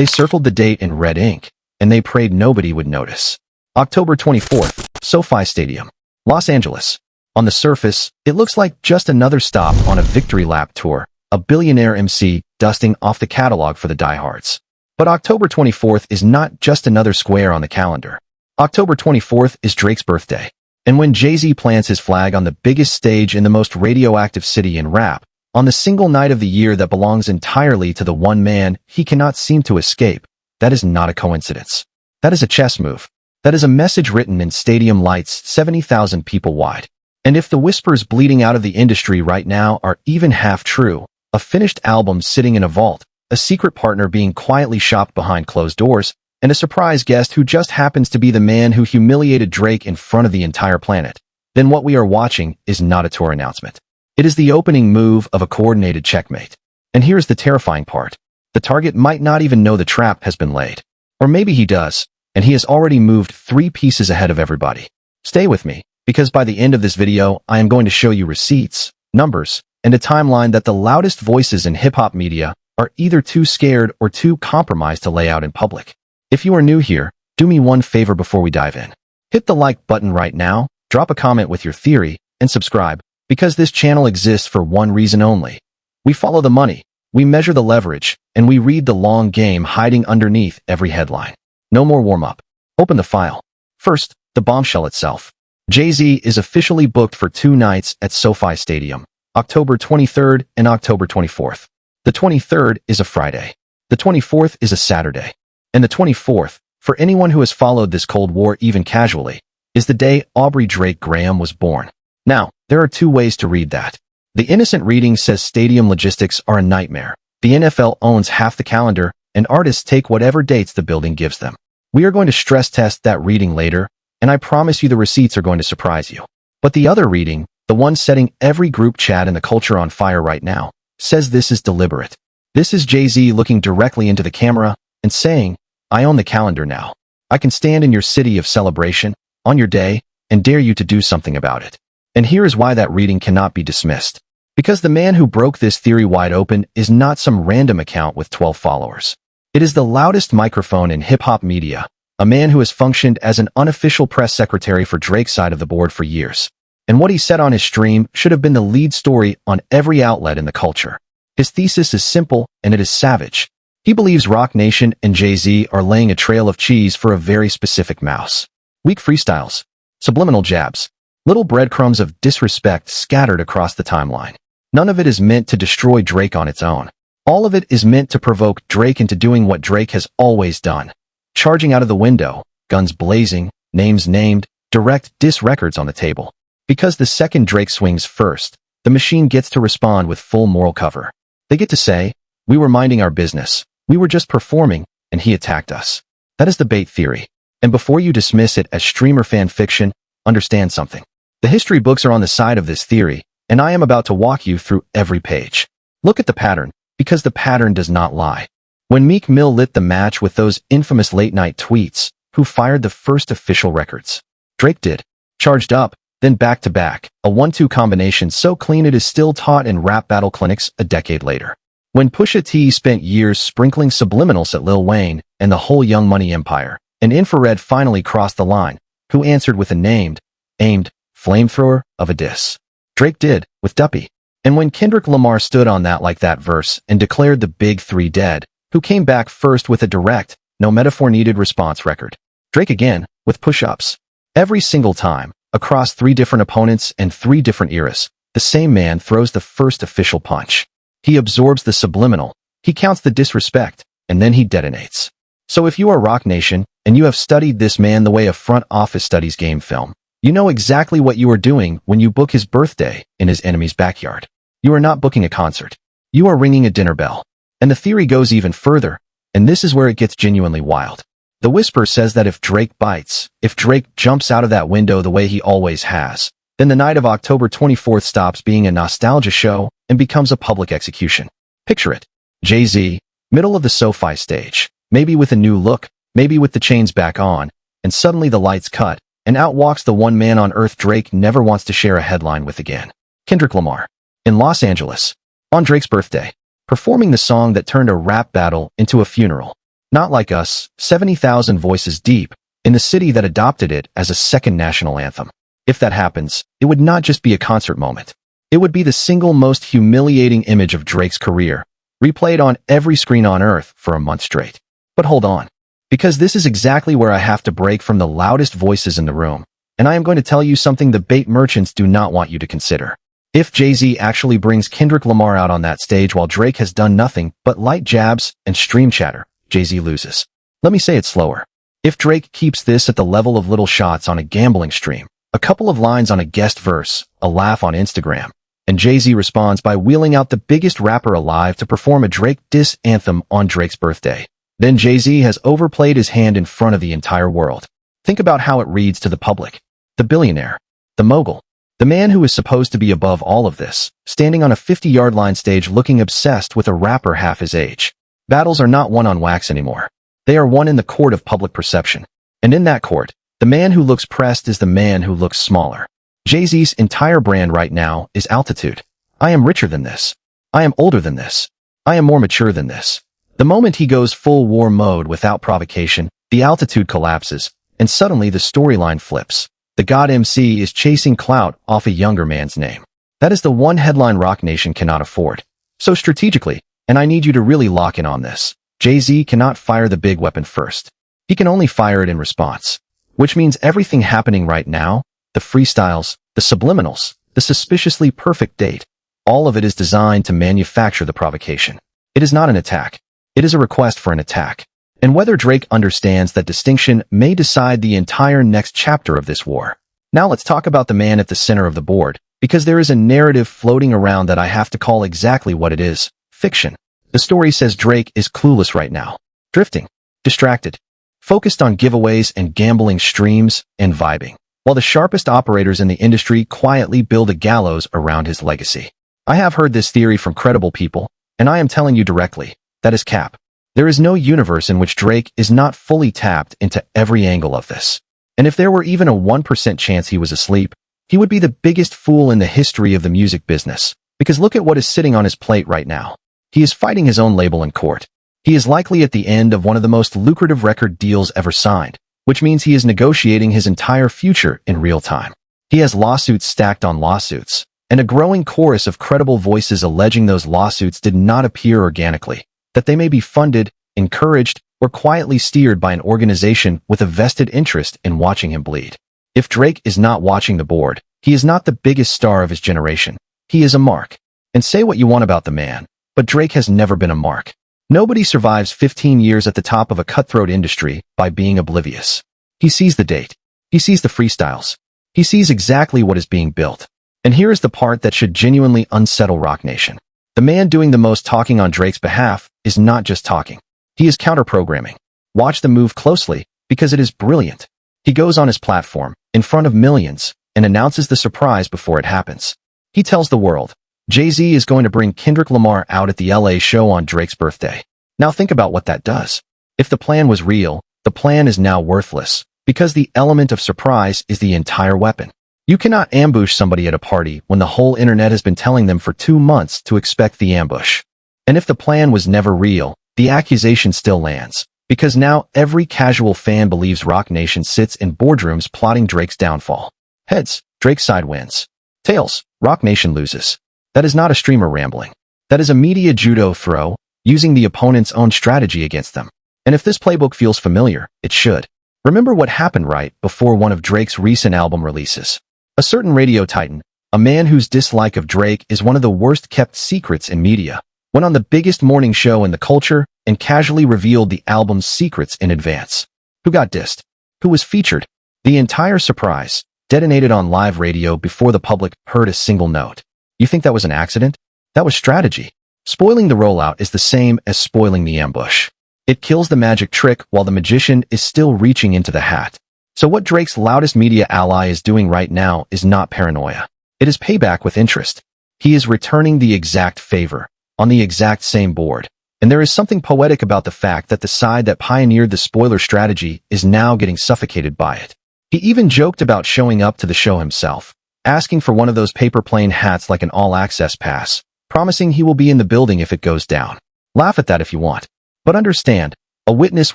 They circled the date in red ink, and they prayed nobody would notice. October 24th, SoFi Stadium, Los Angeles. On the surface, it looks like just another stop on a victory lap tour, a billionaire MC dusting off the catalog for the diehards. But October 24th is not just another square on the calendar. October 24th is Drake's birthday. And when Jay-Z plants his flag on the biggest stage in the most radioactive city in rap, on the single night of the year that belongs entirely to the one man he cannot seem to escape, that is not a coincidence. That is a chess move. That is a message written in stadium lights 70,000 people wide. And if the whispers bleeding out of the industry right now are even half true, a finished album sitting in a vault, a secret partner being quietly shopped behind closed doors, and a surprise guest who just happens to be the man who humiliated Drake in front of the entire planet, then what we are watching is not a tour announcement. It is the opening move of a coordinated checkmate. And here's the terrifying part. The target might not even know the trap has been laid. Or maybe he does, and he has already moved 3 pieces ahead of everybody. Stay with me, because by the end of this video, I am going to show you receipts, numbers, and a timeline that the loudest voices in hip-hop media are either too scared or too compromised to lay out in public. If you are new here, do me one favor before we dive in. Hit the like button right now, drop a comment with your theory, and subscribe, because this channel exists for one reason only. We follow the money, we measure the leverage, and we read the long game hiding underneath every headline. No more warm-up. Open the file. First, the bombshell itself. Jay-Z is officially booked for 2 nights at SoFi Stadium, October 23rd and October 24th. The 23rd is a Friday. The 24th is a Saturday. And the 24th, for anyone who has followed this Cold War even casually, is the day Aubrey Drake Graham was born. Now, there are 2 ways to read that. The innocent reading says stadium logistics are a nightmare. The NFL owns half the calendar, and artists take whatever dates the building gives them. We are going to stress test that reading later, and I promise you the receipts are going to surprise you. But the other reading, the one setting every group chat in the culture on fire right now, says this is deliberate. This is Jay-Z looking directly into the camera and saying, I own the calendar now. I can stand in your city of celebration, on your day, and dare you to do something about it. And here is why that reading cannot be dismissed. Because the man who broke this theory wide open is not some random account with 12 followers. It is the loudest microphone in hip-hop media, a man who has functioned as an unofficial press secretary for Drake's side of the board for years. And what he said on his stream should have been the lead story on every outlet in the culture. His thesis is simple, and it is savage. He believes Roc Nation and Jay-Z are laying a trail of cheese for a very specific mouse. Weak freestyles, subliminal jabs, little breadcrumbs of disrespect scattered across the timeline. None of it is meant to destroy Drake on its own. All of it is meant to provoke Drake into doing what Drake has always done. Charging out of the window, guns blazing, names named, direct diss records on the table. Because the second Drake swings first, the machine gets to respond with full moral cover. They get to say, we were minding our business, we were just performing, and he attacked us. That is the bait theory. And before you dismiss it as streamer fan fiction, understand something. The history books are on the side of this theory, and I am about to walk you through every page. Look at the pattern, because the pattern does not lie. When Meek Mill lit the match with those infamous late-night tweets, who fired the first official records? Drake did. Charged up, then back-to-back, a 1-2 combination so clean it is still taught in rap battle clinics a decade later. When Pusha T spent years sprinkling subliminals at Lil Wayne and the whole Young Money empire, and Infrared finally crossed the line, who answered with a aimed, flamethrower of a diss? Drake did, with Duppy. And when Kendrick Lamar stood on that like that verse and declared the big 3 dead, who came back first with a direct, no metaphor needed response record? Drake again, with push-ups. Every single time, across 3 different opponents and 3 different eras, the same man throws the first official punch. He absorbs the subliminal, he counts the disrespect, and then he detonates. So if you are Roc Nation, and you have studied this man the way a front office studies game film, you know exactly what you are doing when you book his birthday in his enemy's backyard. You are not booking a concert. You are ringing a dinner bell. And the theory goes even further, and this is where it gets genuinely wild. The whisper says that if Drake bites, if Drake jumps out of that window the way he always has, then the night of October 24th stops being a nostalgia show and becomes a public execution. Picture it. Jay-Z, middle of the SoFi stage, maybe with a new look, maybe with the chains back on, and suddenly the lights cut, and out walks the one man on earth Drake never wants to share a headline with again. Kendrick Lamar. In Los Angeles. On Drake's birthday. Performing the song that turned a rap battle into a funeral. Not like us, 70,000 voices deep, in the city that adopted it as a second national anthem. If that happens, it would not just be a concert moment. It would be the single most humiliating image of Drake's career, replayed on every screen on Earth for a month straight. But hold on, because this is exactly where I have to break from the loudest voices in the room, and I am going to tell you something the bait merchants do not want you to consider. If Jay-Z actually brings Kendrick Lamar out on that stage while Drake has done nothing but light jabs and stream chatter, Jay-Z loses. Let me say it slower. If Drake keeps this at the level of little shots on a gambling stream, a couple of lines on a guest verse, a laugh on Instagram, and Jay-Z responds by wheeling out the biggest rapper alive to perform a Drake diss anthem on Drake's birthday, then Jay-Z has overplayed his hand in front of the entire world. Think about how it reads to the public. The billionaire, the mogul, the man who is supposed to be above all of this, standing on a 50-yard line stage looking obsessed with a rapper half his age. Battles are not won on wax anymore. They are won in the court of public perception. And in that court, the man who looks pressed is the man who looks smaller. Jay-Z's entire brand right now is altitude. I am richer than this. I am older than this. I am more mature than this. The moment he goes full war mode without provocation, the altitude collapses, and suddenly the storyline flips. The God MC is chasing clout off a younger man's name. That is the one headline Roc Nation cannot afford. So strategically, and I need you to really lock in on this, Jay-Z cannot fire the big weapon first. He can only fire it in response. Which means everything happening right now, the freestyles, the subliminals, the suspiciously perfect date, all of it is designed to manufacture the provocation. It is not an attack. It is a request for an attack. And whether Drake understands that distinction may decide the entire next chapter of this war. Now let's talk about the man at the center of the board, because there is a narrative floating around that I have to call exactly what it is: fiction. The story says Drake is clueless right now, drifting, distracted, focused on giveaways and gambling streams and vibing, while the sharpest operators in the industry quietly build a gallows around his legacy. I have heard this theory from credible people, and I am telling you directly, that is cap. There is no universe in which Drake is not fully tapped into every angle of this. And if there were even a 1% chance he was asleep, he would be the biggest fool in the history of the music business, because look at what is sitting on his plate right now. He is fighting his own label in court. He is likely at the end of one of the most lucrative record deals ever signed, which means he is negotiating his entire future in real time. He has lawsuits stacked on lawsuits, and a growing chorus of credible voices alleging those lawsuits did not appear organically, that they may be funded, encouraged, or quietly steered by an organization with a vested interest in watching him bleed. If Drake is not watching the board, he is not the biggest star of his generation. He is a mark. And say what you want about the man, but Drake has never been a mark. Nobody survives 15 years at the top of a cutthroat industry by being oblivious. He sees the date. He sees the freestyles. He sees exactly what is being built. And here is the part that should genuinely unsettle Roc Nation. The man doing the most talking on Drake's behalf is not just talking. He is counter-programming. Watch the move closely, because it is brilliant. He goes on his platform, in front of millions, and announces the surprise before it happens. He tells the world, Jay-Z is going to bring Kendrick Lamar out at the LA show on Drake's birthday. Now think about what that does. If the plan was real, the plan is now worthless, because the element of surprise is the entire weapon. You cannot ambush somebody at a party when the whole internet has been telling them for 2 months to expect the ambush. And if the plan was never real, the accusation still lands, because now every casual fan believes Roc Nation sits in boardrooms plotting Drake's downfall. Heads, Drake's side wins. Tails, Roc Nation loses. That is not a streamer rambling. That is a media judo throw, using the opponent's own strategy against them. And if this playbook feels familiar, it should. Remember what happened right before one of Drake's recent album releases. A certain radio titan, a man whose dislike of Drake is one of the worst-kept secrets in media, went on the biggest morning show in the culture and casually revealed the album's secrets in advance. Who got dissed? Who was featured? The entire surprise detonated on live radio before the public heard a single note. You think that was an accident? That was strategy. Spoiling the rollout is the same as spoiling the ambush. It kills the magic trick while the magician is still reaching into the hat. So what Drake's loudest media ally is doing right now is not paranoia. It is payback with interest. He is returning the exact favor, on the exact same board. And there is something poetic about the fact that the side that pioneered the spoiler strategy is now getting suffocated by it. He even joked about showing up to the show himself, asking for one of those paper plane hats like an all-access pass, promising he will be in the building if it goes down. Laugh at that if you want. But understand, A witness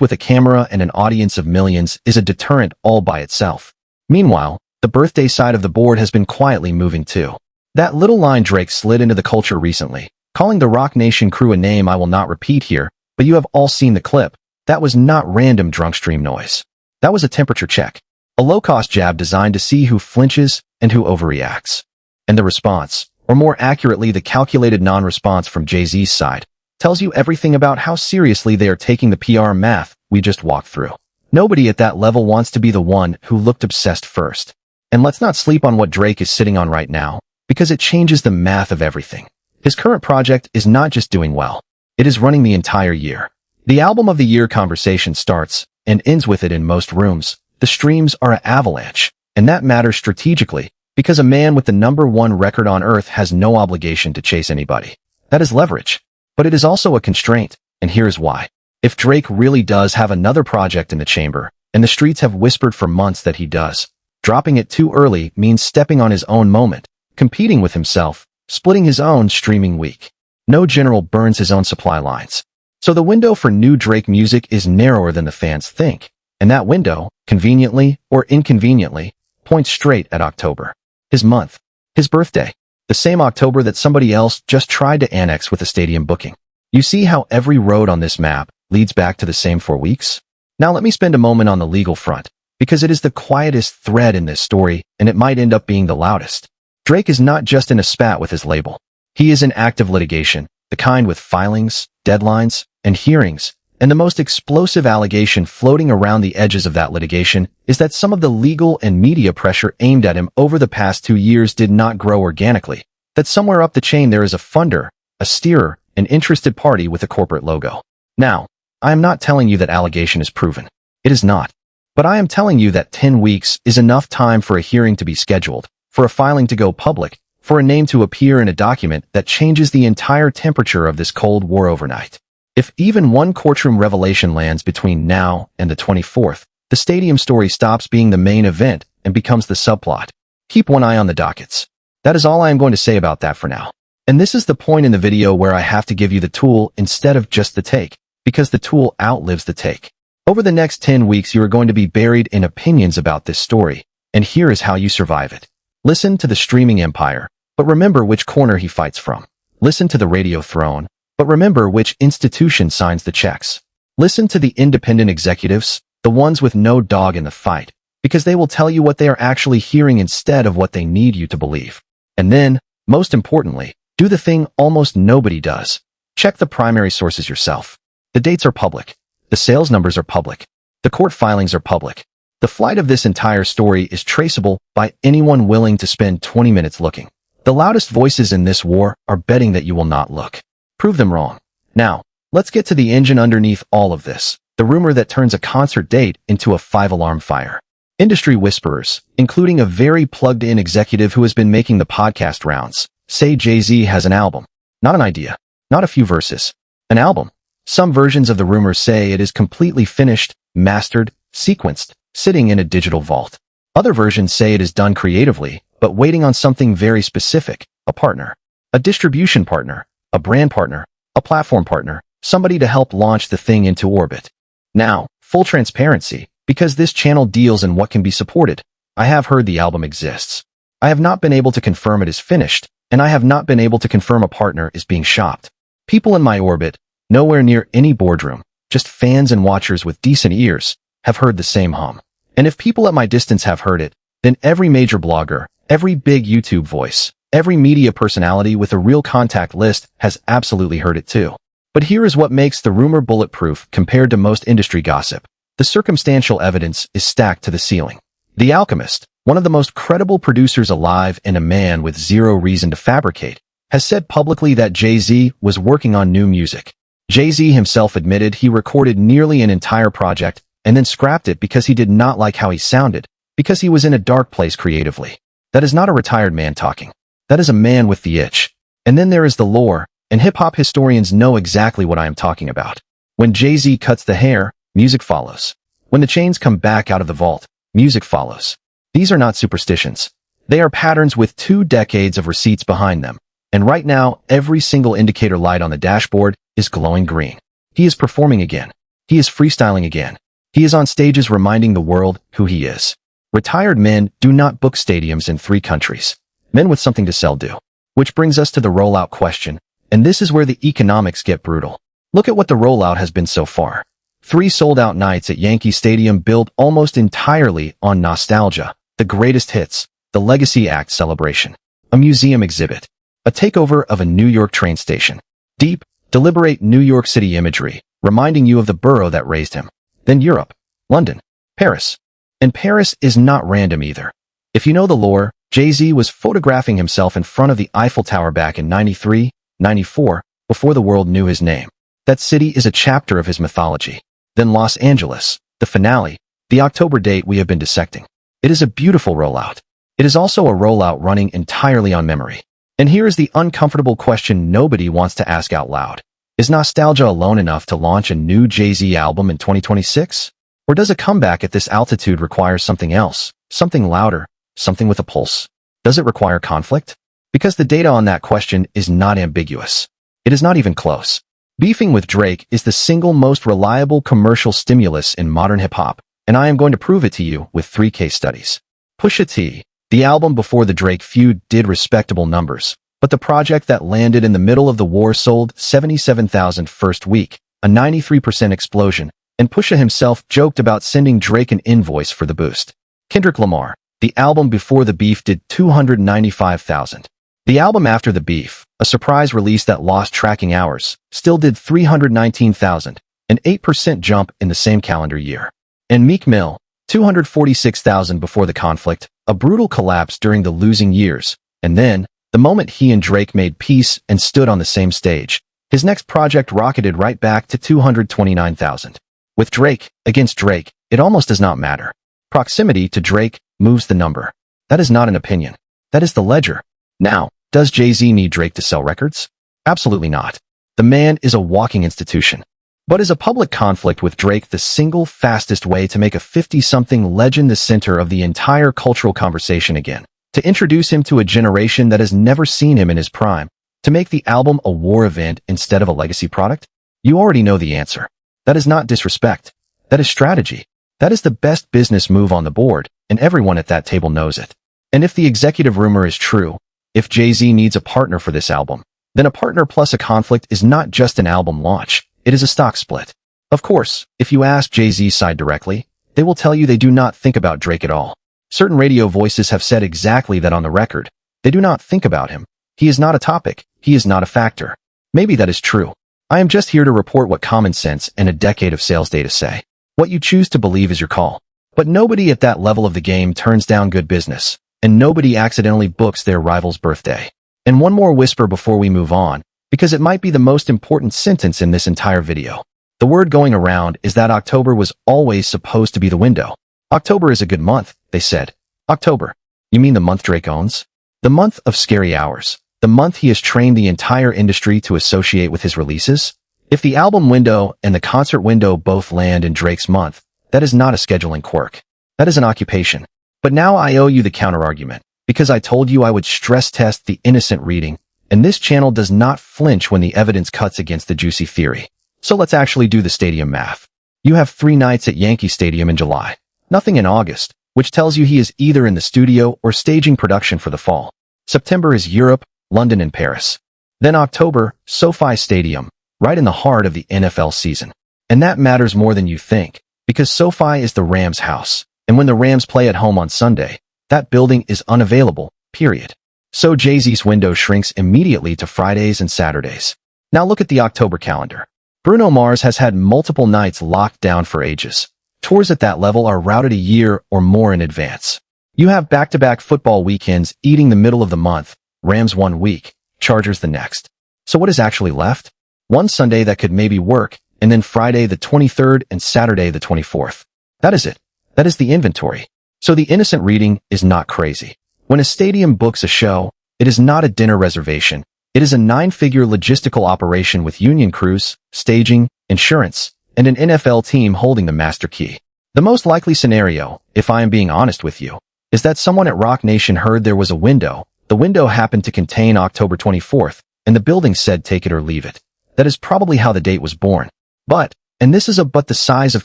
with a camera and an audience of millions is a deterrent all by itself. Meanwhile, the birthday side of the board has been quietly moving too. That little line Drake slid into the culture recently, calling the Rock Nation crew a name I will not repeat here, but you have all seen the clip. That was not random drunk stream noise. That was a temperature check. A low-cost jab designed to see who flinches and who overreacts. And the response, or more accurately the calculated non-response from Jay-Z's side, tells you everything about how seriously they are taking the PR math we just walked through. Nobody at that level wants to be the one who looked obsessed first. And let's not sleep on what Drake is sitting on right now, because it changes the math of everything. His current project is not just doing well. It is running the entire year. The album of the year conversation starts and ends with it in most rooms. The streams are an avalanche, and that matters strategically, because a man with the #1 record on earth has no obligation to chase anybody. That is leverage. But it is also a constraint, and here's why. If Drake really does have another project in the chamber, and the streets have whispered for months that he does, dropping it too early means stepping on his own moment, competing with himself, splitting his own streaming week. No general burns his own supply lines. So the window for new Drake music is narrower than the fans think, and that window, conveniently or inconveniently, points straight at October. His month. His birthday. The same October that somebody else just tried to annex with a stadium booking. You see how every road on this map leads back to the same 4 weeks? Now let me spend a moment on the legal front, because it is the quietest thread in this story, and it might end up being the loudest. Drake is not just in a spat with his label. He is in active litigation, the kind with filings, deadlines, and hearings, and the most explosive allegation floating around the edges of that litigation is that some of the legal and media pressure aimed at him over the past 2 years did not grow organically, that somewhere up the chain there is a funder, a steerer, an interested party with a corporate logo. Now, I am not telling you that allegation is proven. It is not. But I am telling you that 10 weeks is enough time for a hearing to be scheduled, for a filing to go public, for a name to appear in a document that changes the entire temperature of this Cold War overnight. If even one courtroom revelation lands between now and the 24th, the stadium story stops being the main event and becomes the subplot. Keep one eye on the dockets. That is all I am going to say about that for now. And this is the point in the video where I have to give you the tool instead of just the take, because the tool outlives the take. Over the next 10 weeks you are going to be buried in opinions about this story, and here is how you survive it. Listen to the streaming empire, but remember which corner he fights from. Listen to the radio throne, but remember which institution signs the checks. Listen to the independent executives, the ones with no dog in the fight, because they will tell you what they are actually hearing instead of what they need you to believe. And then, most importantly, do the thing almost nobody does. Check the primary sources yourself. The dates are public. The sales numbers are public. The court filings are public. The flight of this entire story is traceable by anyone willing to spend 20 minutes looking. The loudest voices in this war are betting that you will not look. Prove them wrong. Now, let's get to the engine underneath all of this, the rumor that turns a concert date into a 5-alarm fire. Industry whisperers, including a very plugged-in executive who has been making the podcast rounds, say Jay-Z has an album. Not an idea. Not a few verses. An album. Some versions of the rumors say it is completely finished, mastered, sequenced, sitting in a digital vault. Other versions say it is done creatively, but waiting on something very specific, a partner. A distribution partner. A brand partner, a platform partner, somebody to help launch the thing into orbit. Now, full transparency, because this channel deals in what can be supported. I have heard the album exists. I have not been able to confirm it is finished, and I have not been able to confirm a partner is being shopped. People in my orbit, nowhere near any boardroom, just fans and watchers with decent ears, have heard the same hum. And if people at my distance have heard it, then every major blogger, every big YouTube voice, every media personality with a real contact list has absolutely heard it too. But here is what makes the rumor bulletproof compared to most industry gossip. The circumstantial evidence is stacked to the ceiling. The Alchemist, one of the most credible producers alive and a man with zero reason to fabricate, has said publicly that Jay-Z was working on new music. Jay-Z himself admitted he recorded nearly an entire project and then scrapped it because he did not like how he sounded, because he was in a dark place creatively. That is not a retired man talking. That is a man with the itch. And then there is the lore, and hip-hop historians know exactly what I am talking about. When Jay-Z cuts the hair, music follows. When the chains come back out of the vault, music follows. These are not superstitions. They are patterns with 2 decades of receipts behind them. And right now, every single indicator light on the dashboard is glowing green. He is performing again. He is freestyling again. He is on stages reminding the world who he is. Retired men do not book stadiums in 3 countries. Men with something to sell do. Which brings us to the rollout question, and this is where the economics get brutal. Look at what the rollout has been so far. 3 sold-out nights at Yankee Stadium built almost entirely on nostalgia, the greatest hits, the Legacy Act celebration, a museum exhibit, a takeover of a New York train station, deep, deliberate New York City imagery, reminding you of the borough that raised him. Then Europe, London, Paris. And Paris is not random either. If you know the lore, Jay-Z was photographing himself in front of the Eiffel Tower back in 93, 94, before the world knew his name. That city is a chapter of his mythology. Then Los Angeles, the finale, the October date we have been dissecting. It is a beautiful rollout. It is also a rollout running entirely on memory. And here is the uncomfortable question nobody wants to ask out loud. Is nostalgia alone enough to launch a new Jay-Z album in 2026? Or does a comeback at this altitude require something else, something louder, something with a pulse? Does it require conflict? Because the data on that question is not ambiguous. It is not even close. Beefing with Drake is the single most reliable commercial stimulus in modern hip-hop, and I am going to prove it to you with 3 case studies. Pusha T. The album before the Drake feud did respectable numbers, but the project that landed in the middle of the war sold 77,000 first week, a 93% explosion, and Pusha himself joked about sending Drake an invoice for the boost. Kendrick Lamar. The album before the beef did 295,000. The album after the beef, a surprise release that lost tracking hours, still did 319,000, an 8% jump in the same calendar year. And Meek Mill, 246,000 before the conflict, a brutal collapse during the losing years, and then, the moment he and Drake made peace and stood on the same stage, his next project rocketed right back to 229,000. With Drake, against Drake, it almost does not matter. Proximity to Drake moves the number. That is not an opinion. That is the ledger. Now, does Jay-Z need Drake to sell records? Absolutely not. The man is a walking institution. But is a public conflict with Drake the single fastest way to make a 50-something legend the center of the entire cultural conversation again? To introduce him to a generation that has never seen him in his prime? To make the album a war event instead of a legacy product? You already know the answer. That is not disrespect. That is strategy. That is the best business move on the board, and everyone at that table knows it. And if the executive rumor is true, if Jay-Z needs a partner for this album, then a partner plus a conflict is not just an album launch, it is a stock split. Of course, if you ask Jay-Z's side directly, they will tell you they do not think about Drake at all. Certain radio voices have said exactly that on the record. They do not think about him. He is not a topic. He is not a factor. Maybe that is true. I am just here to report what common sense and a decade of sales data say. What you choose to believe is your call. But nobody at that level of the game turns down good business, and nobody accidentally books their rival's birthday. And one more whisper before we move on, because it might be the most important sentence in this entire video. The word going around is that October was always supposed to be the window. October is a good month, they said. October. You mean the month Drake owns? The month of scary hours. The month he has trained the entire industry to associate with his releases? If the album window and the concert window both land in Drake's month, that is not a scheduling quirk. That is an occupation. But now I owe you the counter-argument, because I told you I would stress test the innocent reading, and this channel does not flinch when the evidence cuts against the juicy theory. So let's actually do the stadium math. You have 3 nights at Yankee Stadium in July. Nothing in August, which tells you he is either in the studio or staging production for the fall. September is Europe, London, and Paris. Then October, SoFi Stadium, right in the heart of the NFL season. And that matters more than you think, because SoFi is the Rams' house, and when the Rams play at home on Sunday, that building is unavailable, period. So Jay-Z's window shrinks immediately to Fridays and Saturdays. Now look at the October calendar. Bruno Mars has had multiple nights locked down for ages. Tours at that level are routed a year or more in advance. You have back-to-back football weekends eating the middle of the month, Rams one week, Chargers the next. So what is actually left? One Sunday that could maybe work, and then Friday the 23rd and Saturday the 24th. That is it. That is the inventory. So the innocent reading is not crazy. When a stadium books a show, it is not a dinner reservation. It is a 9-figure logistical operation with union crews, staging, insurance, and an NFL team holding the master key. The most likely scenario, if I am being honest with you, is that someone at Rock Nation heard there was a window. The window happened to contain October 24th, and the building said take it or leave it. That is probably how the date was born. But And this is but the size of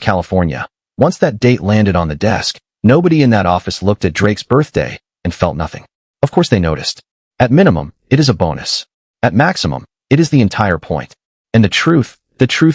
California. Once that date landed on the desk, nobody in that office looked at Drake's birthday and felt nothing. Of course they noticed. At minimum, it is a bonus. At maximum, it is the entire point. And the truth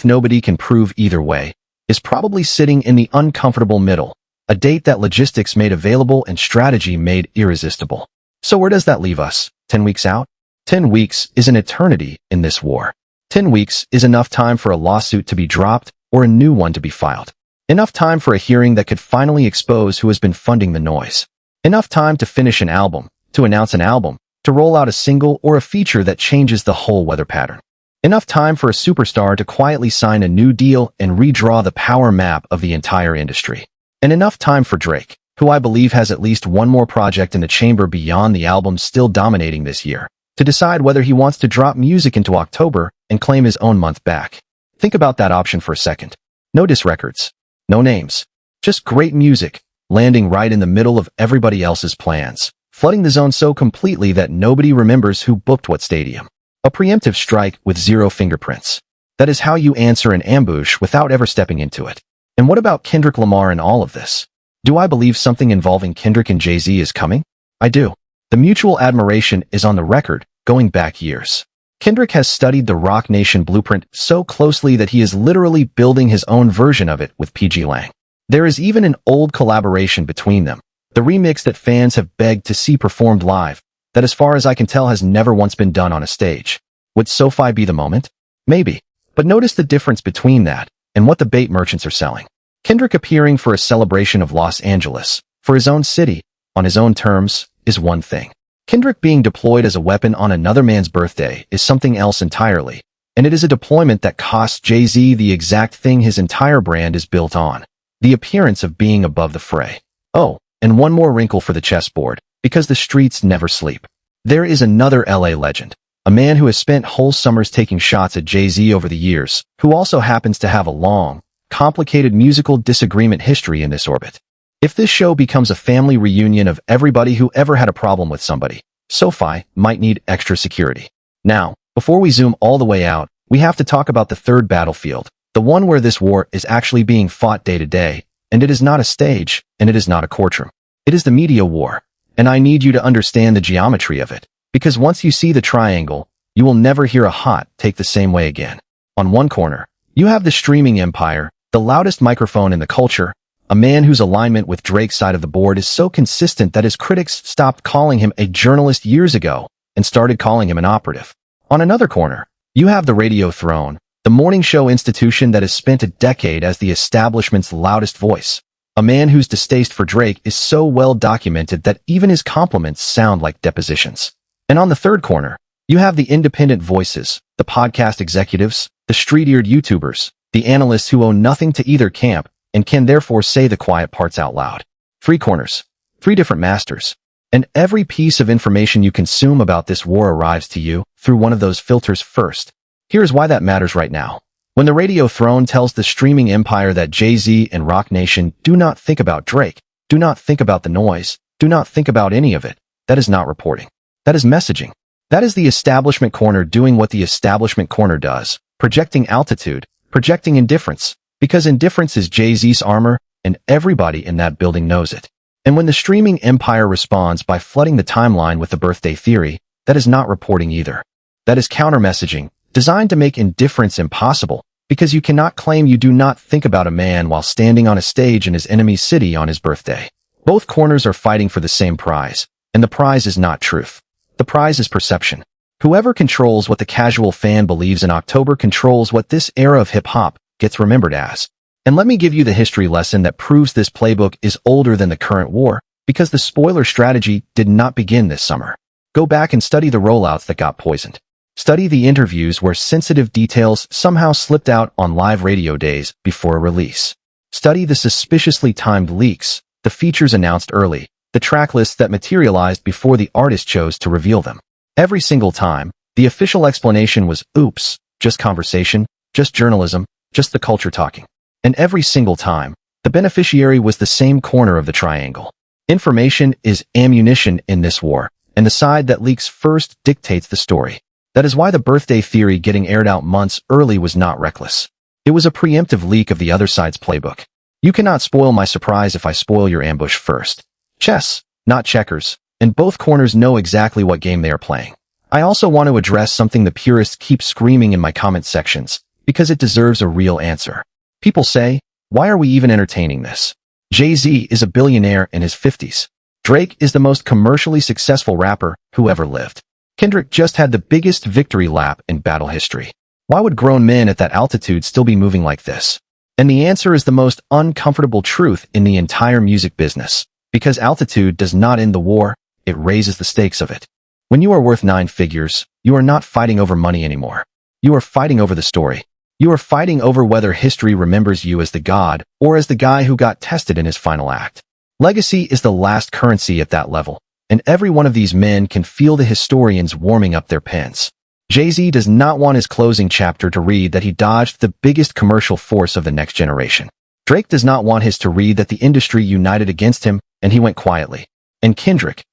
nobody can prove either way, is probably sitting in the uncomfortable middle, a date that logistics made available and strategy made irresistible. So where does that leave us? 10 weeks out? 10 weeks is an eternity in this war. 10 weeks is enough time for a lawsuit to be dropped or a new one to be filed. Enough time for a hearing that could finally expose who has been funding the noise. Enough time to finish an album, to announce an album, to roll out a single or a feature that changes the whole weather pattern. Enough time for a superstar to quietly sign a new deal and redraw the power map of the entire industry. And enough time for Drake, who I believe has at least one more project in the chamber beyond the albums still dominating this year, to decide whether he wants to drop music into October and claim his own month back. Think about that option for a second. No diss records. No names. Just great music, landing right in the middle of everybody else's plans, flooding the zone so completely that nobody remembers who booked what stadium. A preemptive strike with zero fingerprints. That is how you answer an ambush without ever stepping into it. And what about Kendrick Lamar in all of this? Do I believe something involving Kendrick and Jay-Z is coming? I do. The mutual admiration is on the record, going back years. Kendrick has studied the Roc Nation blueprint so closely that he is literally building his own version of it with PG Lang. There is even an old collaboration between them, the remix that fans have begged to see performed live, that as far as I can tell has never once been done on a stage. Would SoFi be the moment? Maybe. But notice the difference between that and what the bait merchants are selling. Kendrick appearing for a celebration of Los Angeles, for his own city, on his own terms, is one thing. Kendrick being deployed as a weapon on another man's birthday is something else entirely, and it is a deployment that costs Jay-Z the exact thing his entire brand is built on, the appearance of being above the fray. Oh, and one more wrinkle for the chessboard, because the streets never sleep. There is another LA legend, a man who has spent whole summers taking shots at Jay-Z over the years, who also happens to have a long, complicated musical disagreement history in this orbit. If this show becomes a family reunion of everybody who ever had a problem with somebody, SoFi might need extra security. Now, before we zoom all the way out, we have to talk about the third battlefield, the one where this war is actually being fought day to day, and it is not a stage, and it is not a courtroom. It is the media war, and I need you to understand the geometry of it, because once you see the triangle, you will never hear a hot take the same way again. On one corner, you have the streaming empire, the loudest microphone in the culture, a man whose alignment with Drake's side of the board is so consistent that his critics stopped calling him a journalist years ago and started calling him an operative. On another corner, you have the radio throne, the morning show institution that has spent a decade as the establishment's loudest voice, a man whose distaste for Drake is so well documented that even his compliments sound like depositions. And on the third corner, you have the independent voices, the podcast executives, the street-eared YouTubers, the analysts who own nothing to either camp and can therefore say the quiet parts out loud. 3 corners, 3 different masters, and every piece of information you consume about this war arrives to you through one of those filters first. Here's why that matters right now. When the radio throne tells the streaming empire that Jay-Z and Roc Nation do not think about Drake, do not think about the noise, do not think about any of it, that is not reporting. That is messaging. That is the establishment corner doing what the establishment corner does, projecting altitude, projecting indifference, because indifference is Jay-Z's armor, and everybody in that building knows it. And when the streaming empire responds by flooding the timeline with the birthday theory, that is not reporting either. That is counter-messaging, designed to make indifference impossible, because you cannot claim you do not think about a man while standing on a stage in his enemy's city on his birthday. Both corners are fighting for the same prize, and the prize is not truth. The prize is perception. Whoever controls what the casual fan believes in October controls what this era of hip-hop gets remembered as. And let me give you the history lesson that proves this playbook is older than the current war, because the spoiler strategy did not begin this summer. Go back and study the rollouts that got poisoned. Study the interviews where sensitive details somehow slipped out on live radio days before a release. Study the suspiciously timed leaks, the features announced early, the track lists that materialized before the artist chose to reveal them. Every single time, the official explanation was, oops, just conversation, just journalism, just the culture talking. And every single time, the beneficiary was the same corner of the triangle. Information is ammunition in this war, and the side that leaks first dictates the story. That is why the birthday theory getting aired out months early was not reckless. It was a preemptive leak of the other side's playbook. You cannot spoil my surprise if I spoil your ambush first. Chess, not checkers, and both corners know exactly what game they are playing. I also want to address something the purists keep screaming in my comment sections, because it deserves a real answer. People say, why are we even entertaining this? Jay-Z is a billionaire in his 50s. Drake is the most commercially successful rapper who ever lived. Kendrick just had the biggest victory lap in battle history. Why would grown men at that altitude still be moving like this? And the answer is the most uncomfortable truth in the entire music business. Because altitude does not end the war, it raises the stakes of it. When you are worth 9 figures, you are not fighting over money anymore. You are fighting over the story. You are fighting over whether history remembers you as the god or as the guy who got tested in his final act. Legacy is the last currency at that level, and every one of these men can feel the historians warming up their pens. Jay-Z does not want his closing chapter to read that he dodged the biggest commercial force of the next generation. Drake does not want his to read that the industry united against him and he went quietly. And Kendrick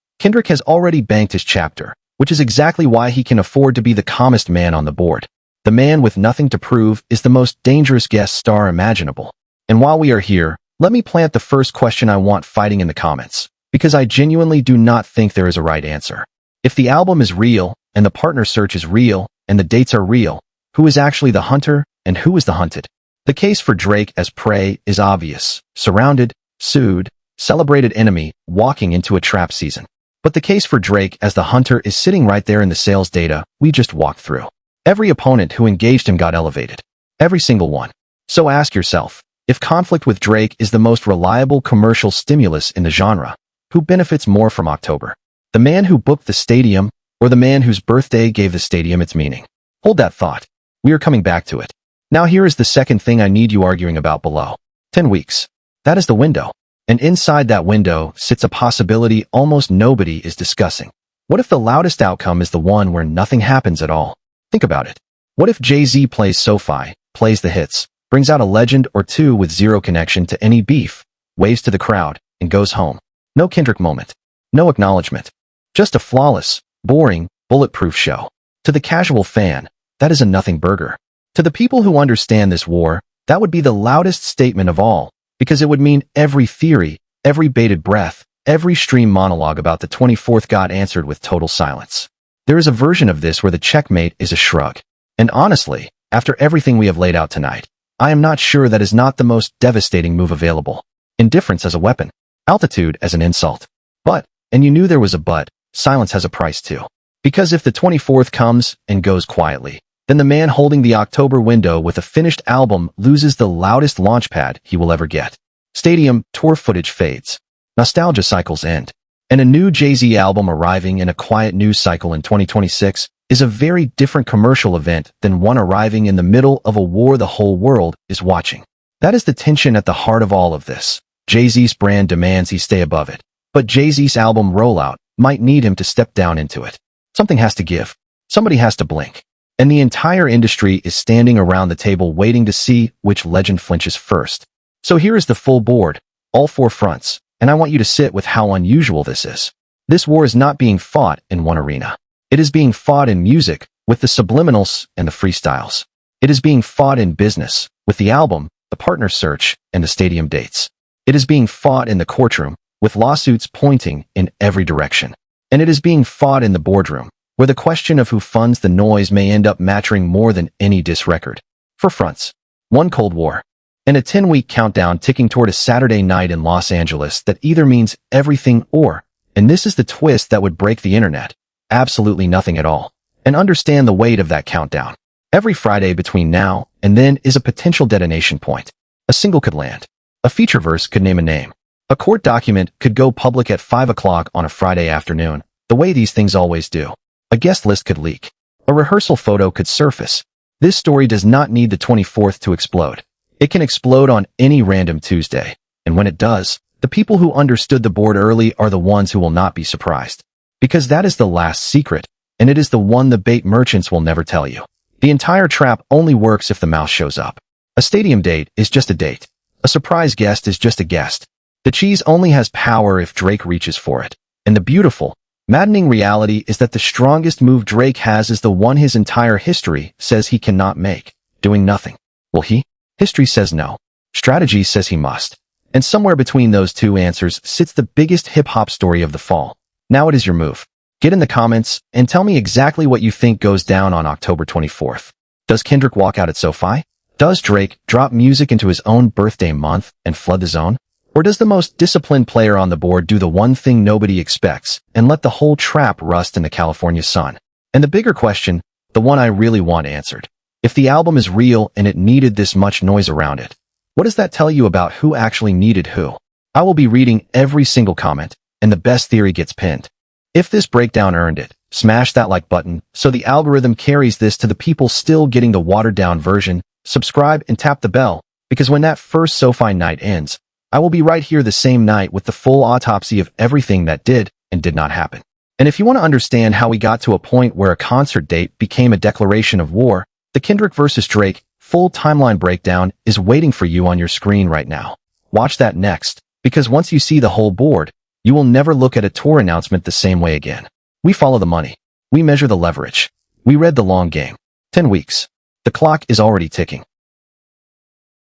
has already banked his chapter, which is exactly why he can afford to be the calmest man on the board. The man with nothing to prove is the most dangerous guest star imaginable. And while we are here, let me plant the first question I want fighting in the comments, because I genuinely do not think there is a right answer. If the album is real, and the partner search is real, and the dates are real, who is actually the hunter, and who is the hunted? The case for Drake as prey is obvious: surrounded, sued, celebrated enemy, walking into a trap season. But the case for Drake as the hunter is sitting right there in the sales data we just walked through. Every opponent who engaged him got elevated. Every single one. So ask yourself, if conflict with Drake is the most reliable commercial stimulus in the genre, who benefits more from October? The man who booked the stadium, or the man whose birthday gave the stadium its meaning? Hold that thought. We are coming back to it. Now here is the second thing I need you arguing about below. 10 weeks. That is the window. And inside that window sits a possibility almost nobody is discussing. What if the loudest outcome is the one where nothing happens at all? Think about it. What if Jay-Z plays SoFi, plays the hits, brings out a legend or two with zero connection to any beef, waves to the crowd, and goes home? No Kendrick moment. No acknowledgement. Just a flawless, boring, bulletproof show. To the casual fan, that is a nothing burger. To the people who understand this war, that would be the loudest statement of all, because it would mean every theory, every bated breath, every stream monologue about the 24th got answered with total silence. There is a version of this where the checkmate is a shrug. And honestly, after everything we have laid out tonight, I am not sure that is not the most devastating move available. Indifference as a weapon. Altitude as an insult. But, and you knew there was a but, silence has a price too. Because if the 24th comes and goes quietly, then the man holding the October window with a finished album loses the loudest launchpad he will ever get. Stadium tour footage fades. Nostalgia cycles end. And a new Jay-Z album arriving in a quiet news cycle in 2026 is a very different commercial event than one arriving in the middle of a war the whole world is watching. That is the tension at the heart of all of this. Jay-Z's brand demands he stay above it, but Jay-Z's album rollout might need him to step down into it. Something has to give. Somebody has to blink. And the entire industry is standing around the table waiting to see which legend flinches first. So here is the full board, all 4 fronts, and I want you to sit with how unusual this is. This war is not being fought in one arena. It is being fought in music, with the subliminals and the freestyles. It is being fought in business, with the album, the partner search, and the stadium dates. It is being fought in the courtroom, with lawsuits pointing in every direction. And it is being fought in the boardroom, where the question of who funds the noise may end up mattering more than any diss record. 4 fronts. 1 Cold War. And a 10-week countdown ticking toward a Saturday night in Los Angeles that either means everything or, and this is the twist that would break the internet, absolutely nothing at all. And understand the weight of that countdown. Every Friday between now and then is a potential detonation point. A single could land. A feature verse could name a name. A court document could go public at 5 o'clock on a Friday afternoon, the way these things always do. A guest list could leak. A rehearsal photo could surface. This story does not need the 24th to explode. It can explode on any random Tuesday. And when it does, the people who understood the board early are the ones who will not be surprised. Because that is the last secret, and it is the one the bait merchants will never tell you. The entire trap only works if the mouse shows up. A stadium date is just a date. A surprise guest is just a guest. The cheese only has power if Drake reaches for it. And the beautiful, maddening reality is that the strongest move Drake has is the one his entire history says he cannot make. Doing nothing. Will he? History says no. Strategy says he must. And somewhere between those two answers sits the biggest hip-hop story of the fall. Now it is your move. Get in the comments and tell me exactly what you think goes down on October 24th. Does Kendrick walk out at SoFi? Does Drake drop music into his own birthday month and flood the zone? Or does the most disciplined player on the board do the one thing nobody expects and let the whole trap rust in the California sun? And the bigger question, the one I really want answered. If the album is real and it needed this much noise around it, what does that tell you about who actually needed who? I will be reading every single comment, and the best theory gets pinned. If this breakdown earned it, smash that like button so the algorithm carries this to the people still getting the watered-down version. Subscribe and tap the bell, because when that first SoFi night ends, I will be right here the same night with the full autopsy of everything that did and did not happen. And if you want to understand how we got to a point where a concert date became a declaration of war, the Kendrick versus Drake full timeline breakdown is waiting for you on your screen right now. Watch that next, because once you see the whole board, you will never look at a tour announcement the same way again. We follow the money. We measure the leverage. We read the long game. 10 weeks. The clock is already ticking.